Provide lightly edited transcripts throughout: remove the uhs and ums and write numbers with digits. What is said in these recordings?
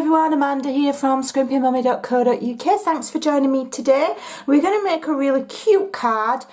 everyone, Amanda here from Scrimpingmommy.co.uk. Thanks for joining me today. We're going to make a really cute card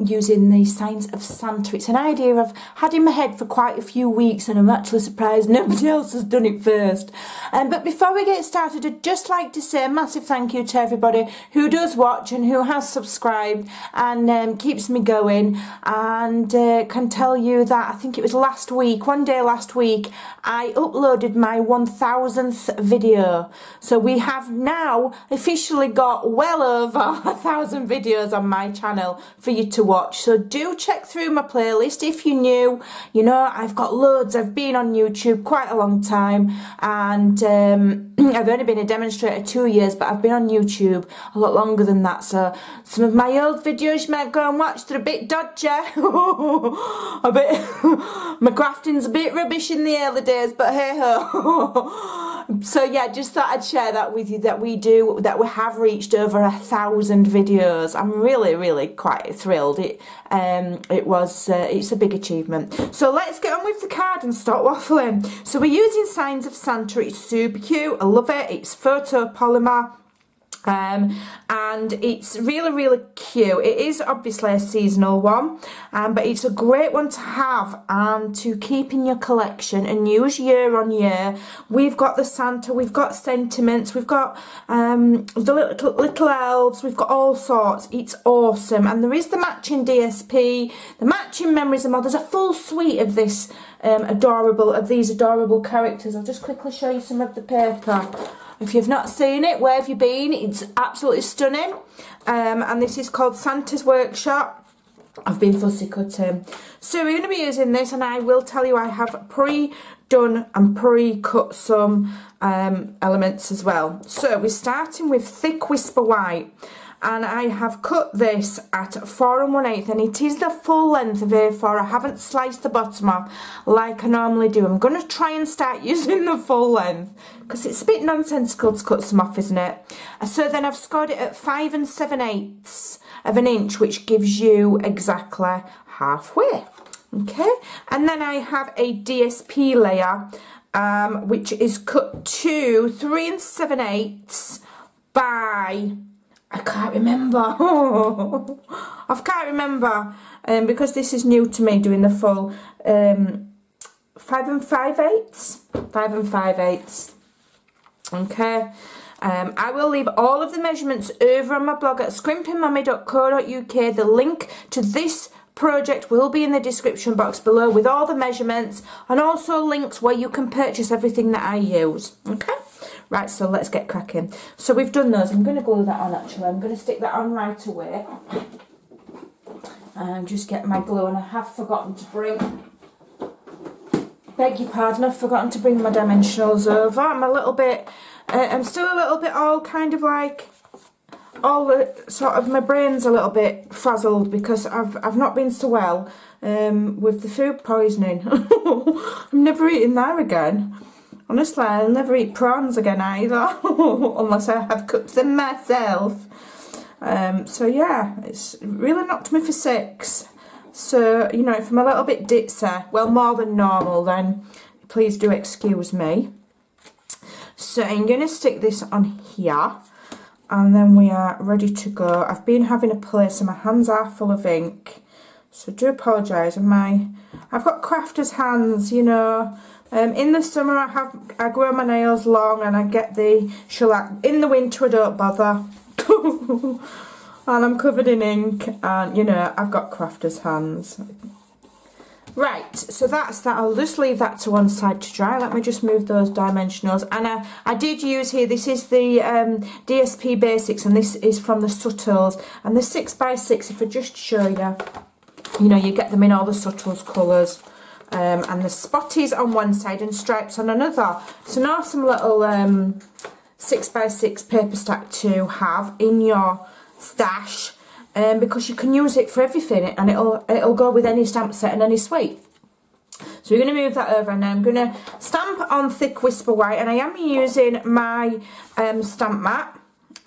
using the signs of Santa. It's an idea I've had in my head for quite a few weeks and I'm actually surprised nobody else has done it first. But before we get started, I'd just like to say a massive thank you to everybody who does watch and who has subscribed and keeps me going, and can tell you that I think it was one day last week, I uploaded my 1000th video. So we have now officially got well over 1,000 videos on my channel for you to watch. So do check through my playlist if you're new. You know, I've got loads. I've been on YouTube quite a long time, and I've only been a demonstrator 2 years, but I've been on YouTube a lot longer than that. So some of my old videos you might go and watch, they're a bit dodgy. My grafting's a bit rubbish in the early days, but hey ho. So yeah, just thought I'd share that with you, that we have reached over 1,000 videos. I'm really quite thrilled. It's a big achievement. So let's get on with the card and start waffling. So we're using Signs of Santa. It's super cute. I love it. It's photopolymer. And it's really cute. It is obviously a seasonal one, but it's a great one to have and to keep in your collection and use year on year. We've got the Santa, we've got sentiments, we've got the little elves, we've got all sorts. It's awesome. And there is the matching DSP, the matching memories and more. There's a full suite of this these adorable characters. I'll just quickly show you some of the paper. If you've not seen it, where have you been? It's absolutely stunning. And this is called Santa's Workshop. I've been fussy cutting. So we're going to be using this, and I will tell you I have pre-done and pre-cut some elements as well. So we're starting with Thick Whisper White. And I have cut this at 4 1/8, and it is the full length of A4. I haven't sliced the bottom off like I normally do. I'm going to try and start using the full length because it's a bit nonsensical to cut some off, isn't it? So then I've scored it at 5 7/8 of an inch, which gives you exactly halfway. Okay, and then I have a DSP layer, which is cut to 3 7/8 by... I can't remember. I can't remember because this is new to me, doing the full 5 5/8. 5 5/8. Okay. I will leave all of the measurements over on my blog at scrimpingmommy.co.uk. The link to this project will be in the description box below with all the measurements and also links where you can purchase everything that I use. Okay. Right, so let's get cracking. So we've done those. I'm going to glue that on actually. I'm going to stick that on right away. And just get my glue, and I have forgotten to bring... Beg your pardon, I've forgotten to bring my dimensionals over. I'm still a little bit all kind of like... my brain's a little bit frazzled because I've not been so well with the food poisoning. I'm never eating that again. Honestly, I'll never eat prawns again either, unless I have cooked them myself. So yeah, it's really knocked me for 6. So, you know, if I'm a little bit ditzy, well, more than normal, then please do excuse me. So I'm going to stick this on here, and then we are ready to go. I've been having a play, so my hands are full of ink. So do apologise. I've got crafter's hands, you know. In the summer I grow my nails long and I get the shellac. In the winter I don't bother. And I'm covered in ink, and you know, I've got crafter's hands. Right, so that's that. I'll just leave that to one side to dry. Let me just move those dimensionals. And I did use here, this is the DSP Basics, and this is from the Subtles. And the 6x6, if I just show you, you know, you get them in all the Subtles colours. And the spotties on one side and stripes on another. So now some little 6x6 paper stack to have in your stash, because you can use it for everything, and it'll go with any stamp set and any suite. So we're going to move that over, and I'm going to stamp on Thick Whisper White, and I am using my stamp mat.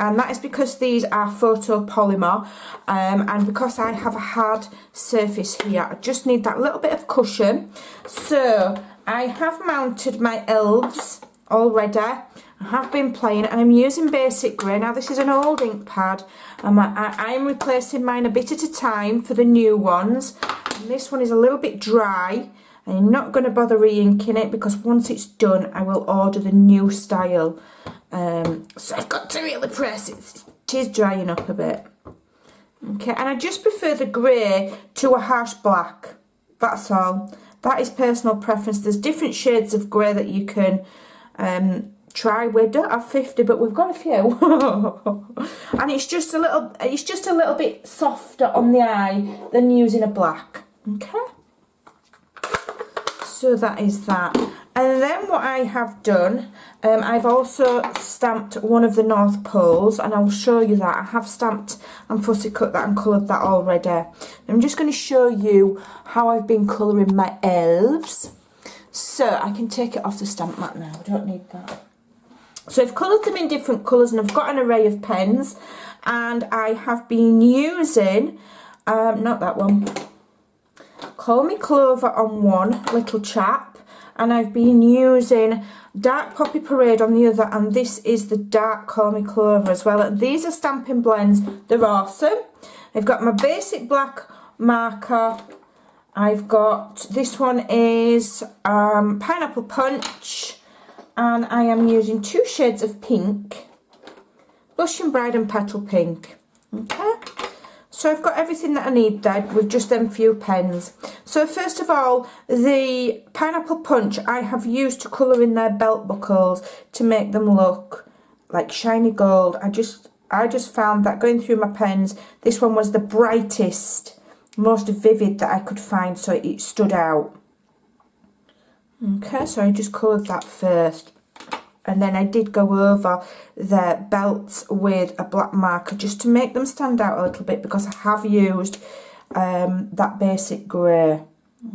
And that is because these are photopolymer, and because I have a hard surface here, I just need that little bit of cushion. So I have mounted my elves already. I have been playing and I'm using basic grey. Now this is an old ink pad and I am replacing mine a bit at a time for the new ones. And this one is a little bit dry. I'm not going to bother re-inking it because once it's done I will order the new style. So I've got to really press it. It is drying up a bit. Okay, and I just prefer the grey to a harsh black. That's all. That is personal preference. There's different shades of grey that you can try. We don't have 50, but we've got a few. And it's just a little bit softer on the eye than using a black. Okay. So that is that. And then what I have done, I've also stamped one of the North Poles, and I'll show you that. I have stamped and fussy cut that and coloured that already. I'm just going to show you how I've been colouring my elves. So I can take it off the stamp mat now, I don't need that. So I've coloured them in different colours and I've got an array of pens, and I have been using, not that one, Call Me Clover on one little chap, and I've been using Dark Poppy Parade on the other, and this is the Dark Call Me Clover as well. And these are stamping blends, they're awesome. I've got my basic black marker, I've got, this one is Pineapple Punch, and I am using 2 shades of pink, Blushing Bride and Petal Pink. Okay. So I've got everything that I need there with just them few pens. So first of all, the Pineapple Punch I have used to colour in their belt buckles to make them look like shiny gold. I just found that going through my pens, this one was the brightest, most vivid that I could find, so it stood out. Okay, so I just coloured that first. And then I did go over the belts with a black marker just to make them stand out a little bit, because I have used that basic grey.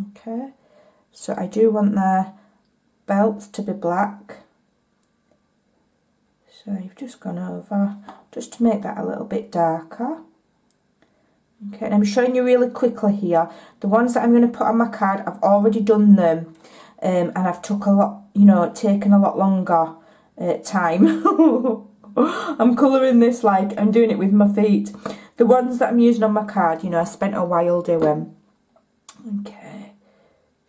Okay, so I do want their belts to be black. So I've just gone over just to make that a little bit darker. Okay, and I'm showing you really quickly here. The ones that I'm going to put on my card, I've already done them. And I've took a lot, you know, taken a lot longer time. I'm colouring this like I'm doing it with my feet. The ones that I'm using on my card, you know, I spent a while doing. Okay,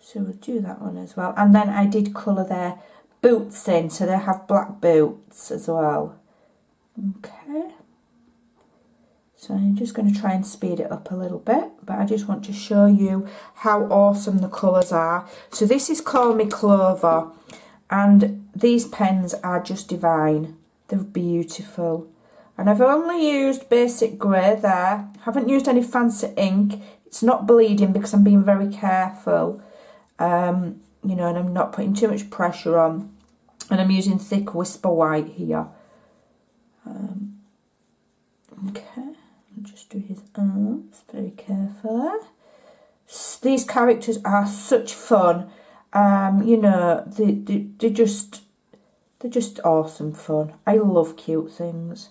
so we'll do that one as well. And then I did colour their boots in, so they have black boots as well. Okay. So I'm just going to try and speed it up a little bit, but I just want to show you how awesome the colours are. So this is Call Me Clover, and these pens are just divine. They're beautiful. And I've only used basic grey there. Haven't used any fancy ink. It's not bleeding because I'm being very careful. You know, and I'm not putting too much pressure on. And I'm using thick Whisper White here. Okay. Just do his arms very carefully. These characters are such fun. You know, they're just awesome fun. I love cute things.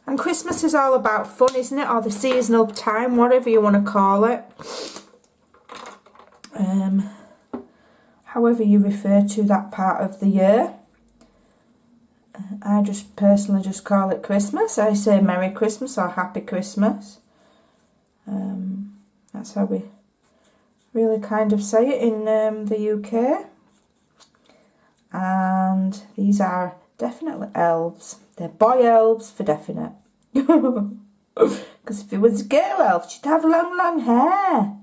And Christmas is all about fun, isn't it? Or the seasonal time, whatever you want to call it. However you refer to that part of the year. I just personally just call it Christmas. I say Merry Christmas or Happy Christmas. That's how we really kind of say it in the UK. And these are definitely elves. They're boy elves for definite. Because if it was a girl elf, she'd have long hair.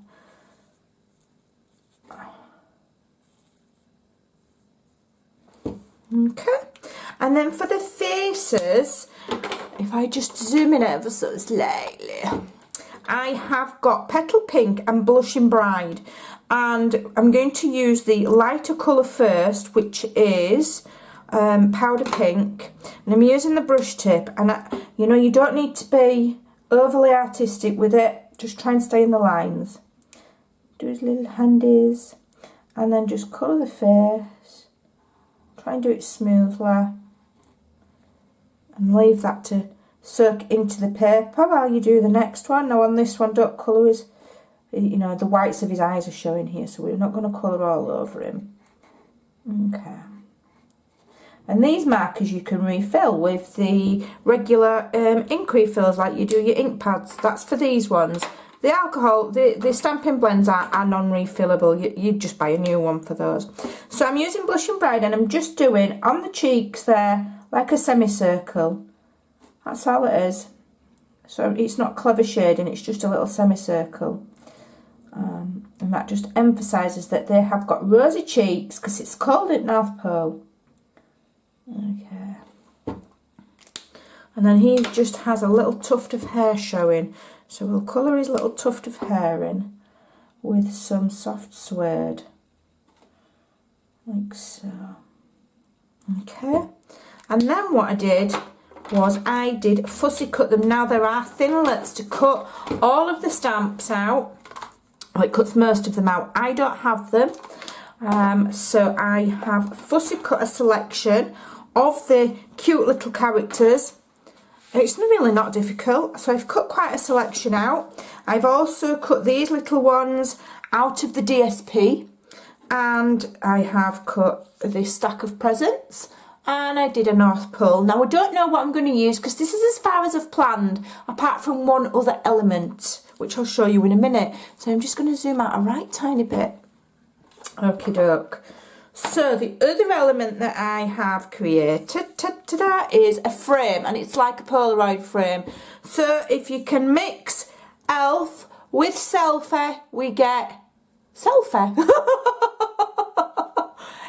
Okay. And then for the faces, if I just zoom in ever so slightly, I have got Petal Pink and Blushing Bride. And I'm going to use the lighter colour first, which is Powder Pink. And I'm using the brush tip. And, you know, you don't need to be overly artistic with it. Just try and stay in the lines. Do his little handies. And then just colour the face. Try and do it smoothly. And leave that to soak into the paper while you do the next one. Now on this one, don't colour his, you know, the whites of his eyes are showing here, so we're not going to colour all over him. Okay. And these markers you can refill with the regular ink refills like you do your ink pads. That's for these ones. The alcohol, the stamping blends are non-refillable. You just buy a new one for those. So I'm using Blush and Bride, and I'm just doing on the cheeks there like a semicircle. That's all it is. So it's not clever shading, it's just a little semicircle. And that just emphasises that they have got rosy cheeks because it's cold at North Pole. Okay. And then he just has a little tuft of hair showing. So we'll colour his little tuft of hair in with some soft suede. Like so. Okay. And then what I did was I did fussy cut them. Now there are thinlets to cut all of the stamps out. Well, it cuts most of them out. I don't have them. So I have fussy cut a selection of the cute little characters. It's really not difficult. So I've cut quite a selection out. I've also cut these little ones out of the DSP. And I have cut this stack of presents. And I did a North Pole. Now I don't know what I'm going to use because this is as far as I've planned, apart from one other element, which I'll show you in a minute. So I'm just going to zoom out a right tiny bit. Okie doke. So the other element that I have created is a frame, and it's like a Polaroid frame. So if you can mix elf with selfie, we get selfie.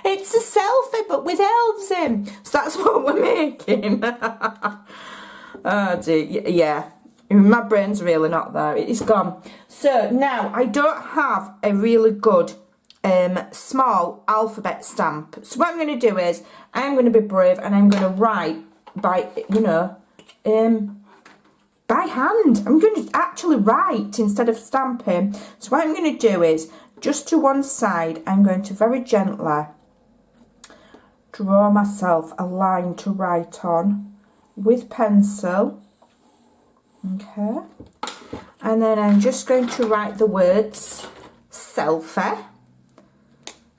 It's a selfie, but with elves in. So that's what we're making. Oh dear, yeah. My brain's really not there. It's gone. So now I don't have a really good small alphabet stamp. So what I'm going to do is I'm going to be brave and I'm going to write by, you know, by hand. I'm going to actually write instead of stamping. So what I'm going to do is just to one side, I'm going to very gently draw myself a line to write on with pencil. Okay. And then I'm just going to write the words selfie.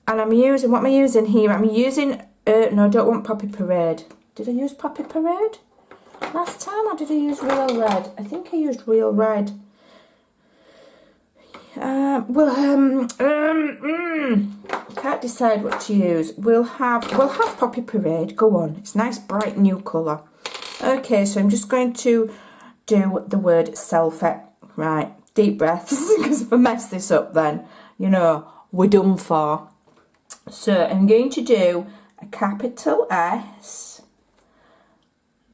And I'm using, what am I using here? I'm using, no, I don't want Poppy Parade. Did I use Poppy Parade last time, or did I use Real Red? I think I used Real Red. Can't decide what to use. We'll have Poppy Parade. Go on. It's a nice bright new colour. Okay, so I'm just going to do the word selfie. Right, deep breaths, because if I mess this up then, you know, we're done for. So I'm going to do a capital S,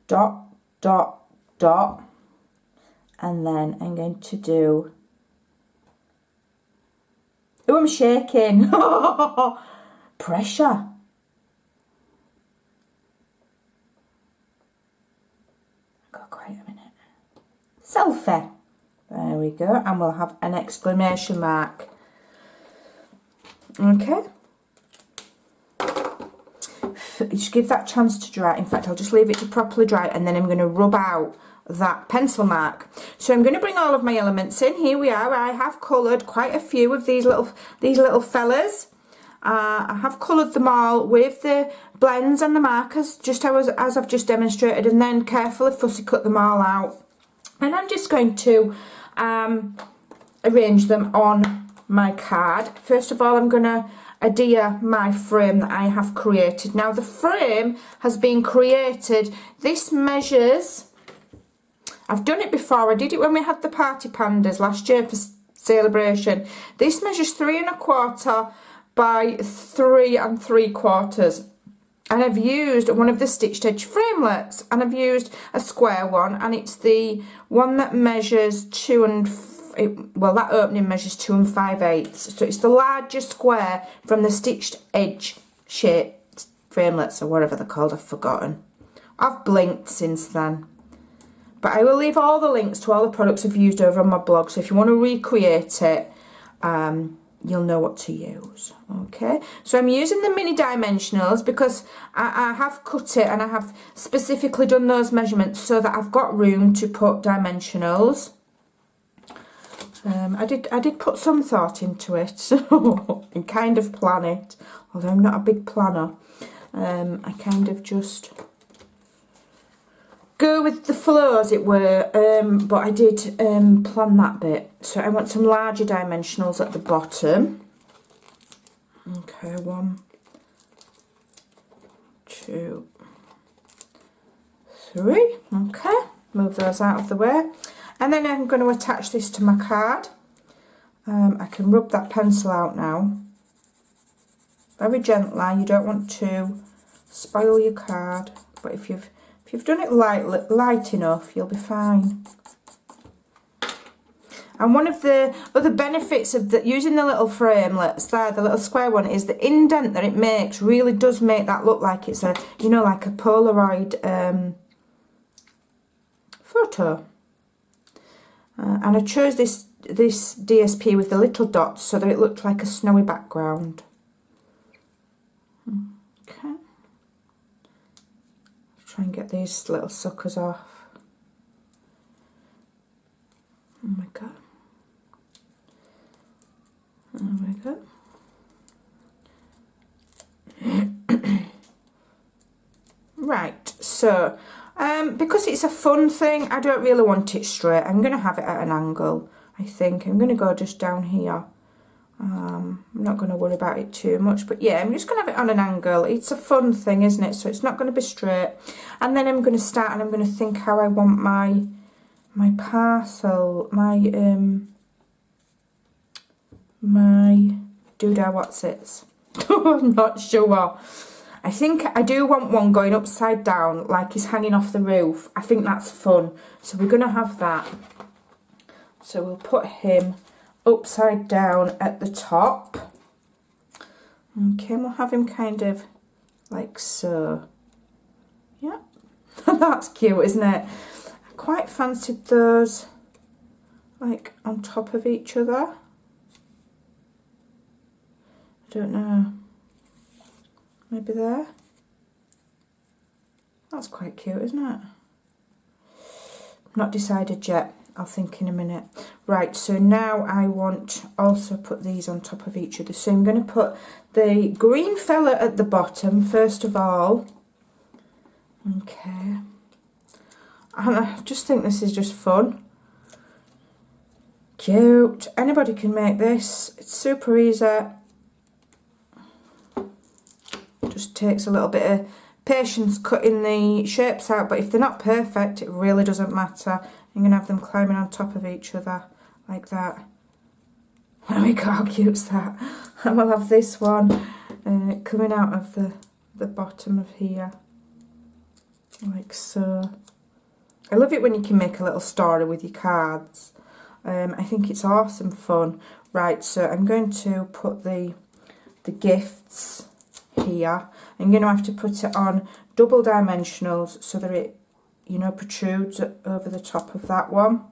dot, dot, dot, and then I'm going to do, oh, I'm shaking, pressure. Got quite a minute. Selfie. There we go, and we'll have an exclamation mark. Okay. Just give that chance to dry. In fact, I'll just leave it to properly dry, and then I'm going to rub out that pencil mark. So I'm going to bring all of my elements in. Here we are. I have coloured quite a few of these little fellas. I have coloured them all with the blends and the markers, just as I've just demonstrated, and then carefully fussy cut them all out. And I'm just going to arrange them on my card. First of all, I'm going to adhere my frame that I have created. Now the frame has been created. This measures, I've done it before, I did it when we had the party pandas last year for celebration. This measures 3 1/4 by 3 3/4. And I've used one of the stitched edge framelets, and I've used a square one, and it's the one that measures 2 that opening measures 2 5/8. So it's the larger square from the stitched edge shaped framelets, or whatever they're called, I've forgotten. I've blinked since then. But I will leave all the links to all the products I've used over on my blog, so if you want to recreate it, you'll know what to use. Okay, so I'm using the mini dimensionals because I have cut it and I have specifically done those measurements so that I've got room to put dimensionals. I did put some thought into it, so and kind of plan it, although I'm not a big planner. I kind of just go with the flow, as it were, but I did plan that bit. So I want some larger dimensionals at the bottom. Okay, 1, 2, 3. Okay, move those out of the way. And then I'm going to attach this to my card. I can rub that pencil out now. Very gently. You don't want to spoil your card, but if you've done it light enough, you'll be fine. And one of the other benefits of using the little framelets there, the little square one, is the indent that it makes really does make that look like it's a, you know, like a Polaroid photo. And I chose this DSP with the little dots so that it looked like a snowy background. Okay. Try and get these little suckers off. Oh my god. There we go. Right, so because it's a fun thing, I don't really want it straight. I'm going to have it at an angle, I think. I'm going to go just down here. I'm not going to worry about it too much, but yeah, I'm just going to have it on an angle. It's a fun thing, isn't it? So it's not going to be straight. And then I'm going to start and I'm going to think how I want my parcel, my doodah, what's it? I'm not sure. I think I do want one going upside down, like he's hanging off the roof. I think that's fun. So we're going to have that. So we'll put him upside down at the top. Okay, and we'll have him kind of like so. Yeah, that's cute, isn't it? I quite fancied those like on top of each other. I don't know. Maybe there. That's quite cute, isn't it? Not decided yet. I'll think in a minute. Right, so now I want also put these on top of each other. So I'm going to put the green fella at the bottom first of all. Okay. And I just think this is just fun. Cute. Anybody can make this. It's super easy. Just takes a little bit of patience cutting the shapes out, but if they're not perfect, it really doesn't matter. I'm going to have them climbing on top of each other like that. There we go, how cute's that? And we'll have this one coming out of the bottom of here, like so. I love it when you can make a little story with your cards. I think it's awesome fun. Right, so I'm going to put the gifts here. I'm going to have to put it on double dimensionals so that it, you know, protrudes over the top of that one,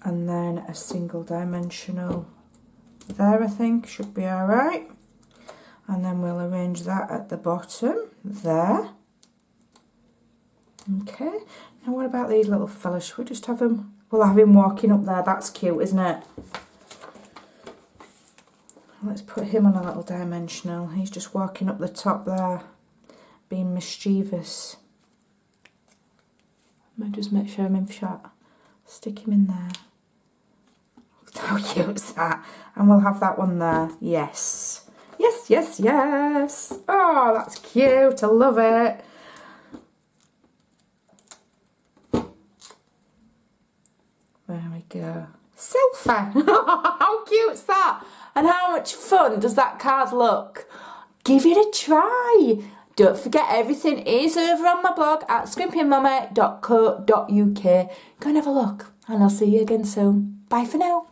and then a single dimensional there. I think should be all right. And then we'll arrange that at the bottom there. Okay, now what about these little fellas? Should we just have them? We'll have him walking up there. That's cute, isn't it? Let's put him on a little dimensional. He's just walking up the top there, being mischievous. Might just make sure I'm in shot. Stick him in there. How cute is that? And we'll have that one there. Yes. Yes, yes, yes. Oh, that's cute. I love it. There we go. Selfie. How cute's that? And how much fun does that card look? Give it a try. Don't forget, everything is over on my blog at scrimpingmommy.co.uk. Go and have a look, and I'll see you again soon. Bye for now.